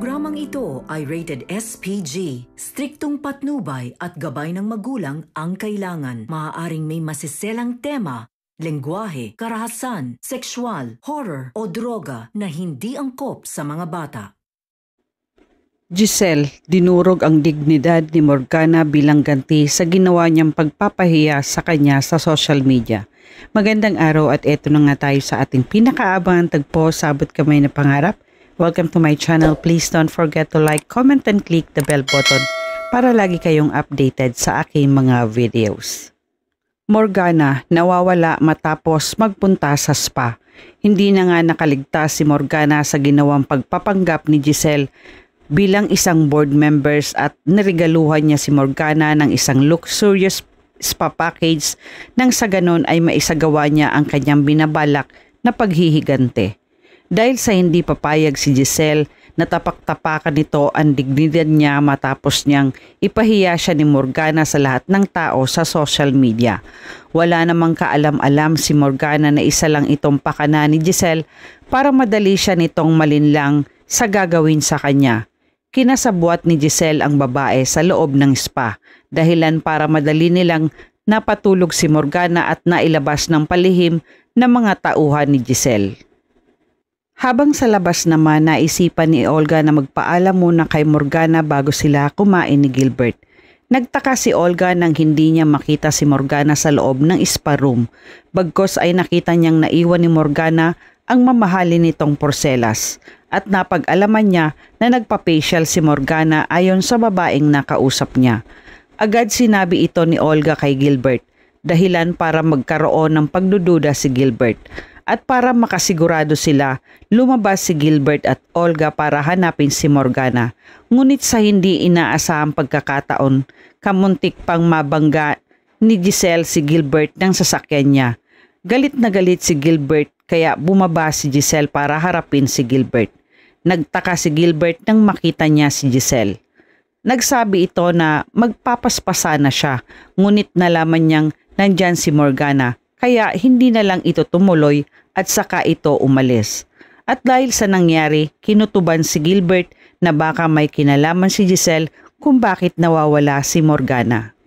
Programang ito ay rated SPG. Striktong patnubay at gabay ng magulang ang kailangan. Maaaring may masiselang tema, lengguwahe, karahasan, sexual, horror o droga na hindi angkop sa mga bata. Giselle, dinurog ang dignidad ni Morgana bilang ganti sa ginawa niyang pagpapahiya sa kanya sa social media. Magandang araw at eto na nga tayo sa ating pinakaabangang tagpo sa Abot Kamay na Pangarap. Welcome to my channel. Please don't forget to like, comment, and click the bell button para lagi kayong updated sa aking mga videos. Morgana nawawala matapos magpunta sa spa. Hindi na nga nakaligtas si Morgana sa ginawang pagpapanggap ni Giselle bilang isang board members at niregaluhan niya si Morgana ng isang luxurious spa package nang sa ganon ay maisagawa niya ang kanyang binabalak na paghihigante. Dahil sa hindi papayag si Giselle, natapak-tapakan nito ang dignidad niya matapos niyang ipahiya siya ni Morgana sa lahat ng tao sa social media. Wala namang kaalam-alam si Morgana na isa lang itong pakana ni Giselle para madali siya nitong malinlang sa gagawin sa kanya. Kinasabwat ni Giselle ang babae sa loob ng spa, dahilan para madali nilang napatulog si Morgana at nailabas ng palihim ng mga tauhan ni Giselle. Habang sa labas naman, naisipan ni Olga na magpaalam muna kay Morgana bago sila kumain ni Gilbert. Nagtaka si Olga nang hindi niya makita si Morgana sa loob ng spa room. Bagkos ay nakita niyang naiwan ni Morgana ang mamahalin nitong porselas at napag-alaman niya na nagpa-facial si Morgana ayon sa babaeng nakausap niya. Agad sinabi ito ni Olga kay Gilbert, dahilan para magkaroon ng pagdududa si Gilbert. At para makasigurado sila, lumabas si Gilbert at Olga para hanapin si Morgana. Ngunit sa hindi inaasahang pagkakataon, kamuntik pang mabangga ni Giselle si Gilbert ng sasakyan niya. Galit na galit si Gilbert kaya bumaba si Giselle para harapin si Gilbert. Nagtaka si Gilbert nang makita niya si Giselle. Nagsabi ito na magpapaspasa na siya, ngunit nalaman niyang nandyan si Morgana. Kaya hindi na lang ito tumuloy at saka ito umalis. At dahil sa nangyari, kinutuban si Gilbert na baka may kinalaman si Giselle kung bakit nawawala si Morgana.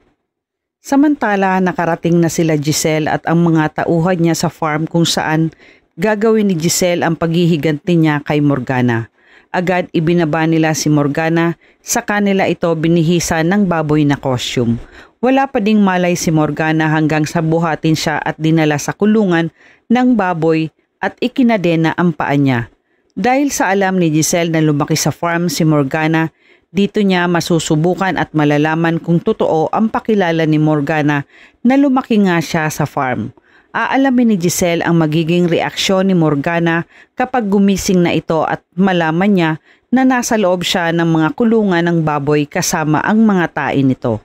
Samantala, nakarating na sila Giselle at ang mga tauhan niya sa farm kung saan gagawin ni Giselle ang paghihiganti niya kay Morgana. Agad ibinaba nila si Morgana, sa kanila ito binihisa ng baboy na costume. Wala pa ding malay si Morgana hanggang sa buhatin siya at dinala sa kulungan ng baboy at ikinadena ang paa niya. Dahil sa alam ni Giselle na lumaki sa farm si Morgana, dito niya masusubukan at malalaman kung totoo ang pakilala ni Morgana na lumaki nga siya sa farm. Aalamin ni Giselle ang magiging reaksyon ni Morgana kapag gumising na ito at malaman niya na nasa loob siya ng mga kulungan ng baboy kasama ang mga tae nito.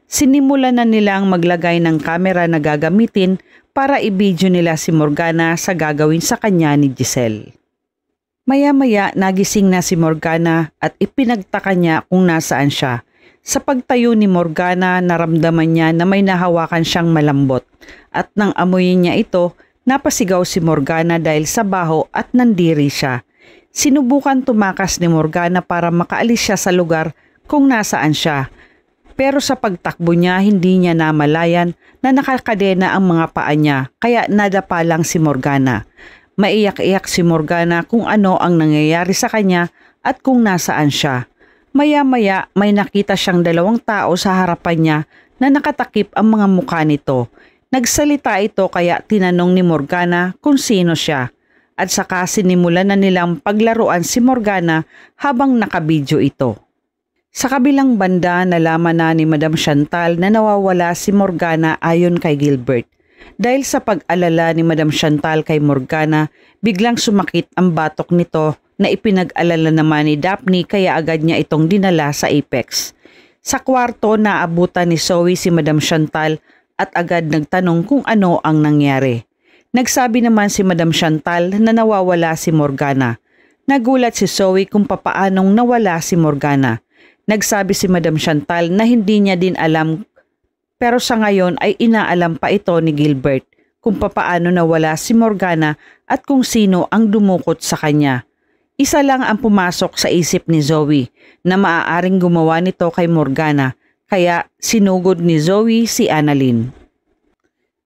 Sinimulan na nilang maglagay ng kamera na gagamitin para i-video nila si Morgana sa gagawin sa kanya ni Giselle. Maya-maya nagising na si Morgana at ipinagtaka niya kung nasaan siya. Sa pagtayo ni Morgana, naramdaman niya na may nahawakan siyang malambot at nang amuyin niya ito, napasigaw si Morgana dahil sa baho at nandiri siya. Sinubukan tumakas ni Morgana para makaalis siya sa lugar kung nasaan siya. Pero sa pagtakbo niya, hindi niya namalayan na nakakadena ang mga paa niya kaya nadapa lang si Morgana. Maiyak-iyak si Morgana kung ano ang nangyayari sa kanya at kung nasaan siya. Maya-maya may nakita siyang dalawang tao sa harapan niya na nakatakip ang mga mukha nito. Nagsalita ito kaya tinanong ni Morgana kung sino siya. At saka sinimulan na nilang paglaruan si Morgana habang nakabidyo ito. Sa kabilang banda, nalaman na ni Madam Chantal na nawawala si Morgana ayon kay Gilbert. Dahil sa pag-alala ni Madam Chantal kay Morgana, biglang sumakit ang batok nito na ipinag-alala naman ni Daphne kaya agad niya itong dinala sa Apex. Sa kwarto, naabutan ni Zoe si Madam Chantal at agad nagtanong kung ano ang nangyari. Nagsabi naman si Madam Chantal na nawawala si Morgana. Nagulat si Zoe kung papaanong nawala si Morgana. Nagsabi si Madam Chantal na hindi niya din alam pero sa ngayon ay inaalam pa ito ni Gilbert kung papaano nawala si Morgana at kung sino ang dumukot sa kanya. Isa lang ang pumasok sa isip ni Zoe na maaaring gumawa nito kay Morgana, kaya sinugod ni Zoe si Annalyn.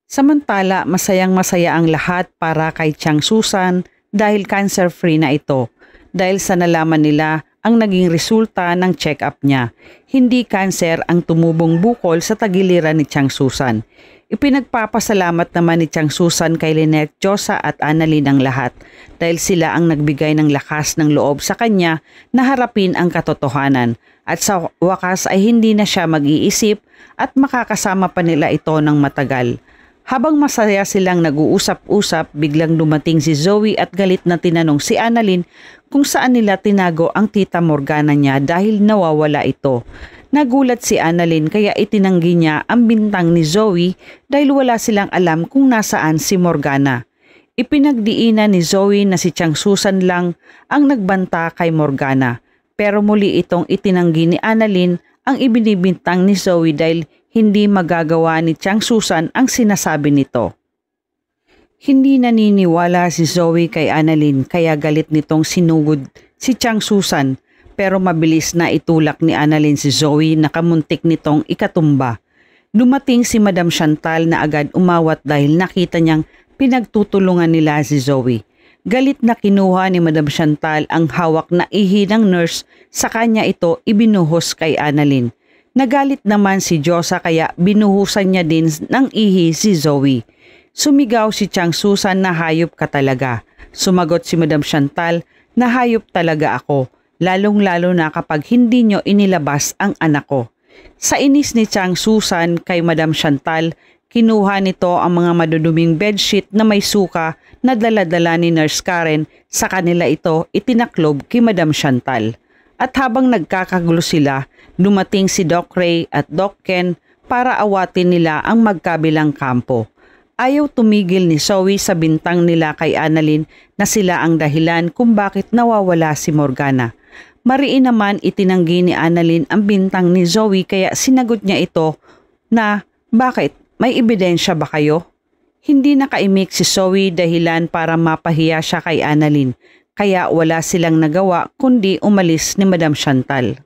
Samantala, masayang-masaya ang lahat para kay Chang Susan dahil cancer-free na ito. Dahil sa nalaman nila ang naging resulta ng check-up niya. Hindi cancer ang tumubong bukol sa tagiliran ni Chang Susan. Ipinagpapasalamat naman ni Chang Susan kay Lynette, Josa at Annalyn ang lahat dahil sila ang nagbigay ng lakas ng loob sa kanya na harapin ang katotohanan at sa wakas ay hindi na siya mag-iisip at makakasama pa nila ito ng matagal. Habang masaya silang nag-uusap-usap, biglang dumating si Zoe at galit na tinanong si Annalyn kung saan nila tinago ang tita Morgana niya dahil nawawala ito. Nagulat si Annalyn kaya itinanggi niya ang bintang ni Zoe dahil wala silang alam kung nasaan si Morgana. Ipinagdiinan ni Zoe na si Chang Susan lang ang nagbanta kay Morgana, pero muli itong itinanggi ni Annalyn ang ibinibintang ni Zoe dahil hindi magagawa ni Chang Susan ang sinasabi nito. Hindi naniniwala si Zoe kay Annalyn kaya galit nitong sinugod si Chang Susan, pero mabilis na itulak ni Annalyn si Zoe na kamuntik nitong ikatumba. Dumating si Madam Chantal na agad umawat dahil nakita niyang pinagtutulungan nila si Zoe. Galit na kinuha ni Madam Chantal ang hawak na ihi ng nurse, sa kanya ito ibinuhos kay Annalyn. Nagalit naman si Josa kaya binuhusan niya din ng ihi si Zoe. Sumigaw si Chang Susan na hayop ka talaga. Sumagot si Madam Chantal na hayop talaga ako, lalong-lalo na kapag hindi nyo inilabas ang anak ko. Sa inis ni Chang Susan kay Madam Chantal, kinuha nito ang mga maduduming bedsheet na may suka na dala-dala ni Nurse Karen, sa kanila ito itinaklob kay Madam Chantal. At habang nagkakagulo sila, dumating si Doc Ray at Doc Ken para awatin nila ang magkabilang kampo. Ayaw tumigil ni Zoe sa bintang nila kay Annalyn na sila ang dahilan kung bakit nawawala si Morgana. Mariin naman itinanggi ni Annalyn ang bintang ni Zoe kaya sinagot niya ito na, bakit? May ebidensya ba kayo? Hindi nakaimik si Zoe dahilan para mapahiya siya kay Annalyn. Kaya wala silang nagawa kundi umalis ni Madam Chantal.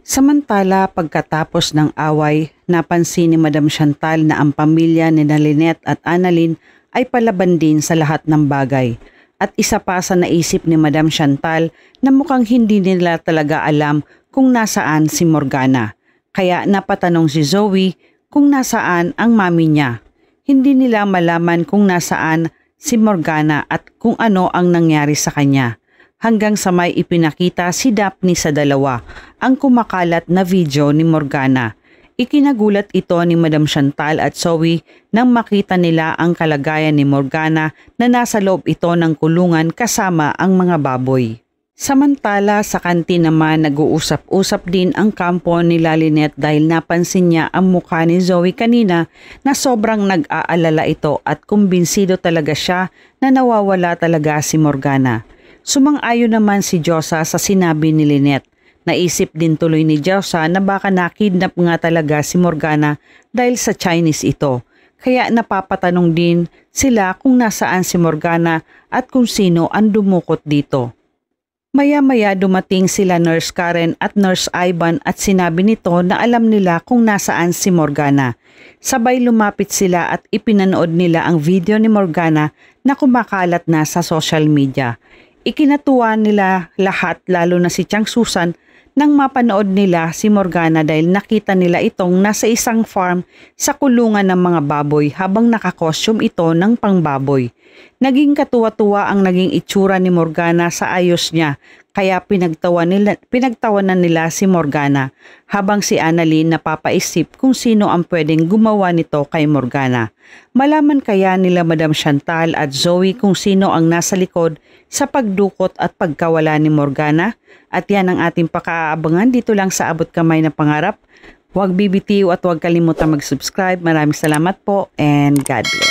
Samantala, pagkatapos ng away, napansin ni Madam Chantal na ang pamilya ni Lynette at Annalyn ay palaban din sa lahat ng bagay. At isa pa sa naisip ni Madam Chantal na mukhang hindi nila talaga alam kung nasaan si Morgana. Kaya napatanong si Zoe kung nasaan ang mami niya. Hindi nila malaman kung nasaan si Morgana at kung ano ang nangyari sa kanya. Hanggang sa may ipinakita si Daphne sa dalawa ang kumakalat na video ni Morgana. Ikinagulat ito ni Madam Chantal at Zoe nang makita nila ang kalagayan ni Morgana na nasa loob ito ng kulungan kasama ang mga baboy. Samantala sa kantin naman nag-uusap-usap din ang kampo ni Lynette dahil napansin niya ang mukha ni Zoe kanina na sobrang nag-aalala ito at kumbinsido talaga siya na nawawala talaga si Morgana. Sumang-ayon naman si Josa sa sinabi ni Lynette. Naisip din tuloy ni Josa na baka nakidnap nga talaga si Morgana dahil sa Chinese ito. Kaya napapatanong din sila kung nasaan si Morgana at kung sino ang dumukot dito. Maya-maya dumating sila Nurse Karen at Nurse Ivan at sinabi nito na alam nila kung nasaan si Morgana. Sabay lumapit sila at ipinanood nila ang video ni Morgana na kumakalat na sa social media. Ikinatuwa nila lahat lalo na si Chang Susan nang mapanood nila si Morgana dahil nakita nila itong nasa isang farm sa kulungan ng mga baboy habang nakakostyum ito ng pangbaboy. Naging katuwa-tuwa ang naging itsura ni Morgana sa ayos niya kaya pinagtawanan nila si Morgana habang si Annalyn napapaisip kung sino ang pwedeng gumawa nito kay Morgana. Malaman kaya nila Madam Chantal at Zoe kung sino ang nasa likod sa pagdukot at pagkawala ni Morgana? At yan ang ating pakaabangan dito lang sa Abot Kamay na Pangarap. Huwag bibitiw at huwag kalimutan mag-subscribe. Maraming salamat po and God bless.